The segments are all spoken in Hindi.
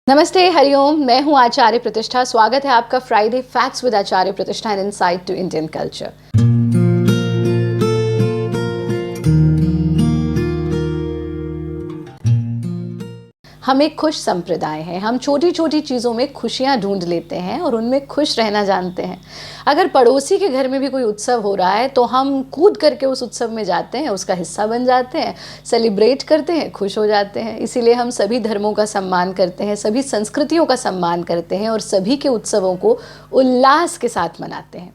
नमस्ते, हरिओम। मैं हूं आचार्य प्रतिष्ठा। स्वागत है आपका Friday facts with Acharya Pratishtha and insight to Indian culture. हम एक खुश संप्रदाय हैं। हम छोटी छोटी चीज़ों में खुशियां ढूंढ लेते हैं और उनमें खुश रहना जानते हैं। अगर पड़ोसी के घर में भी कोई उत्सव हो रहा है तो हम कूद करके उस उत्सव में जाते हैं, उसका हिस्सा बन जाते हैं, सेलिब्रेट करते हैं, खुश हो जाते हैं। इसीलिए हम सभी धर्मों का सम्मान करते हैं, सभी संस्कृतियों का सम्मान करते हैं और सभी के उत्सवों को उल्लास के साथ मनाते हैं।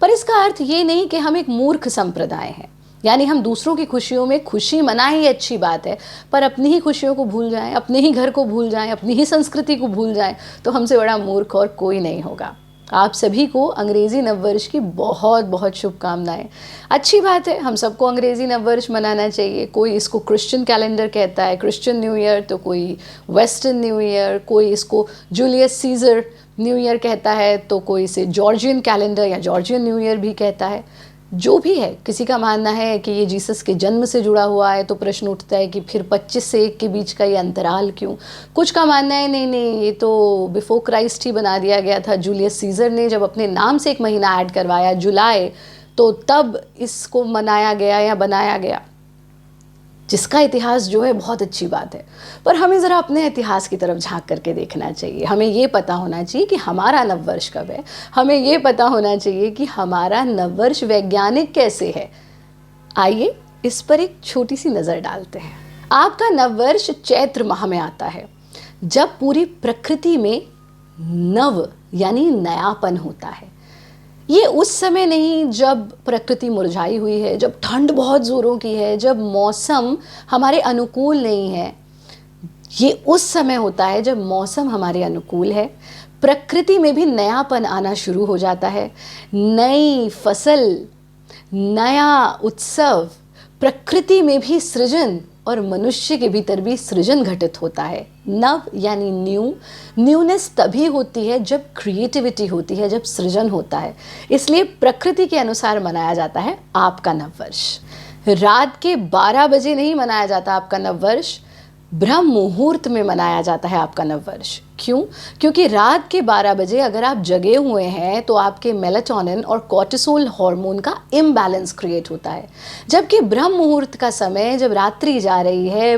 पर इसका अर्थ ये नहीं कि हम एक मूर्ख संप्रदाय हैं, यानी हम दूसरों की खुशियों में खुशी मनाएं, ये अच्छी बात है, पर अपनी ही खुशियों को भूल जाएं, अपने ही घर को भूल जाएं, अपनी ही संस्कृति को भूल जाएं, तो हमसे बड़ा मूर्ख और कोई नहीं होगा। आप सभी को अंग्रेज़ी नववर्ष की बहुत बहुत शुभकामनाएं। अच्छी बात है, हम सबको अंग्रेज़ी नववर्ष मनाना चाहिए। कोई इसको क्रिश्चियन कैलेंडर कहता है, क्रिश्चियन न्यू ईयर, तो कोई वेस्टर्न न्यू ईयर, कोई इसको जूलियस सीजर न्यू ईयर कहता है, तो कोई इसे जॉर्जियन कैलेंडर या जॉर्जियन न्यू ईयर भी कहता है। जो भी है, किसी का मानना है कि ये जीसस के जन्म से जुड़ा हुआ है, तो प्रश्न उठता है कि फिर 25 से 1 के बीच का ये अंतराल क्यों। कुछ का मानना है नहीं नहीं, ये तो बिफोर क्राइस्ट ही बना दिया गया था। जूलियस सीजर ने जब अपने नाम से एक महीना ऐड करवाया, जुलाई, तो तब इसको मनाया गया या बनाया गया, जिसका इतिहास जो है बहुत अच्छी बात है। पर हमें ज़रा अपने इतिहास की तरफ झांक करके देखना चाहिए। हमें ये पता होना चाहिए कि हमारा नववर्ष कब है। हमें ये पता होना चाहिए कि हमारा नववर्ष वैज्ञानिक कैसे है। आइए इस पर एक छोटी सी नज़र डालते हैं। आपका नववर्ष चैत्र माह में आता है, जब पूरी प्रकृति में नव यानी नयापन होता है। ये उस समय नहीं जब प्रकृति मुरझाई हुई है, जब ठंड बहुत ज़ोरों की है, जब मौसम हमारे अनुकूल नहीं है। ये उस समय होता है जब मौसम हमारे अनुकूल है, प्रकृति में भी नयापन आना शुरू हो जाता है। नई फसल, नया उत्सव, प्रकृति में भी सृजन और मनुष्य के भीतर भी सृजन घटित होता है। नव यानी न्यूनेस तभी होती है जब क्रिएटिविटी होती है, जब सृजन होता है। इसलिए प्रकृति के अनुसार मनाया जाता है आपका नववर्ष। रात के 12 बजे नहीं मनाया जाता आपका नववर्ष, ब्रह्म मुहूर्त में मनाया जाता है आपका नववर्ष। क्यों? क्योंकि रात के 12 बजे अगर आप जगे हुए हैं तो आपके मेलाटोनिन और कॉर्टिसोल हार्मोन का इम्बैलेंस क्रिएट होता है। जबकि ब्रह्म मुहूर्त का समय, जब रात्रि जा रही है,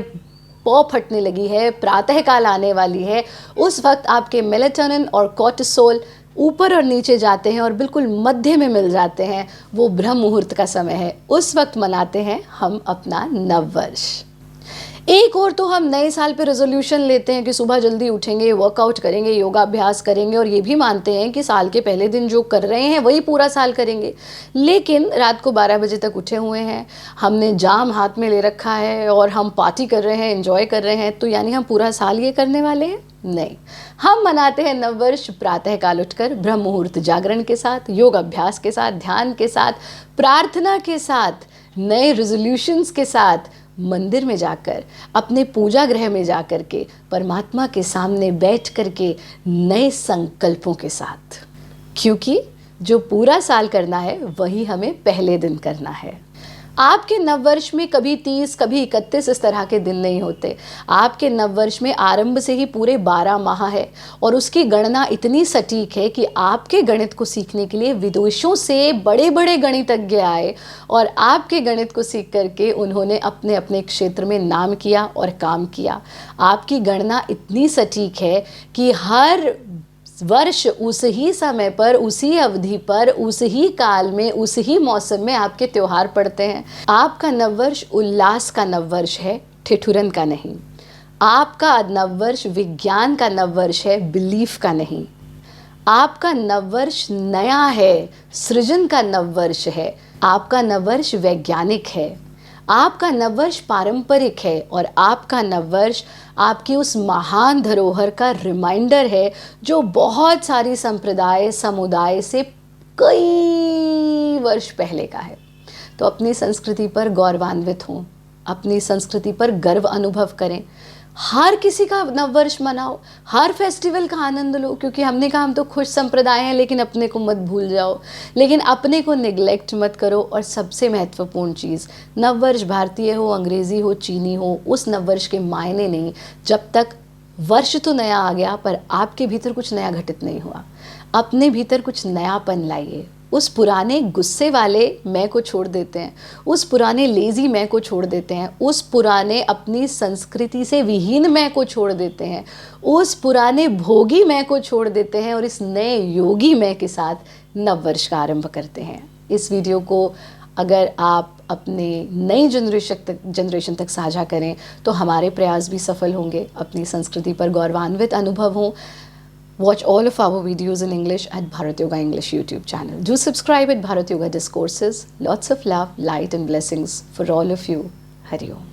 पौ फटने लगी है, प्रातःकाल आने वाली है, उस वक्त आपके मेलाटोनिन और कॉर्टिसोल ऊपर और नीचे जाते हैं और बिल्कुल मध्य में मिल जाते हैं। वो ब्रह्म मुहूर्त का समय है, उस वक्त मनाते हैं हम अपना नववर्ष। एक और तो हम नए साल पे रेजोल्यूशन लेते हैं कि सुबह जल्दी उठेंगे, वर्कआउट करेंगे, योगाभ्यास करेंगे, और ये भी मानते हैं कि साल के पहले दिन जो कर रहे हैं वही पूरा साल करेंगे। लेकिन रात को 12 बजे तक उठे हुए हैं, हमने जाम हाथ में ले रखा है और हम पार्टी कर रहे हैं, एंजॉय कर रहे हैं, तो यानी हम पूरा साल ये करने वाले हैं? नहीं, हम मनाते हैं नववर्ष प्रातःकाल उठकर, ब्रह्म मुहूर्त जागरण के साथ, योग अभ्यास के साथ, ध्यान के साथ, प्रार्थना के साथ, नए रेजोल्यूशंस के साथ, मंदिर में जाकर, अपने पूजा गृह में जाकर के, परमात्मा के सामने बैठ करके, नए संकल्पों के साथ। क्योंकि जो पूरा साल करना है वही हमें पहले दिन करना है। आपके नववर्ष में कभी 30, कभी 31 इस तरह के दिन नहीं होते। आपके नववर्ष में आरंभ से ही पूरे 12 माह है और उसकी गणना इतनी सटीक है कि आपके गणित को सीखने के लिए विदेशों से बड़े बड़े गणितज्ञ आए और आपके गणित को सीख करके उन्होंने अपने अपने क्षेत्र में नाम किया और काम किया। आपकी गणना इतनी सटीक है कि हर वर्ष उस ही समय पर, उसी अवधि पर, उस ही काल में, उस ही मौसम में आपके त्योहार पड़ते हैं। आपका नववर्ष उल्लास का नववर्ष है, ठिठुरन का नहीं। आपका नववर्ष विज्ञान का नववर्ष है, बिलीफ का नहीं। आपका नववर्ष नया है, सृजन का नववर्ष है। आपका नववर्ष वैज्ञानिक है। आपका नववर्ष पारंपरिक है और आपका नववर्ष आपकी उस महान धरोहर का रिमाइंडर है जो बहुत सारी संप्रदाय समुदाय से कई वर्ष पहले का है। तो अपनी संस्कृति पर गौरवान्वित हों, अपनी संस्कृति पर गर्व अनुभव करें। हर किसी का नववर्ष मनाओ, हर फेस्टिवल का आनंद लो, क्योंकि हमने कहा हम तो खुश संप्रदाय हैं, लेकिन अपने को मत भूल जाओ, लेकिन अपने को निगलेक्ट मत करो। और सबसे महत्वपूर्ण चीज़, नववर्ष भारतीय हो, अंग्रेज़ी हो, चीनी हो, उस नववर्ष के मायने नहीं जब तक वर्ष तो नया आ गया पर आपके भीतर कुछ नया घटित नहीं हुआ। अपने भीतर कुछ नयापन लाइए। उस पुराने गुस्से वाले मैं को छोड़ देते हैं, उस पुराने लेज़ी मैं को छोड़ देते हैं, उस पुराने अपनी संस्कृति से विहीन मैं को छोड़ देते हैं, उस पुराने भोगी मैं को छोड़ देते हैं और इस नए योगी मैं के साथ नववर्ष का आरंभ करते हैं। इस वीडियो को अगर आप अपने नई जनरेशन तक साझा करें तो हमारे प्रयास भी सफल होंगे, अपनी संस्कृति पर गौरवान्वित अनुभव हों। Watch all of our videos in English at Bharat Yoga English YouTube channel. Do subscribe at Bharat Yoga Discourses. Lots of love, light and blessings for all of you. Hari Om.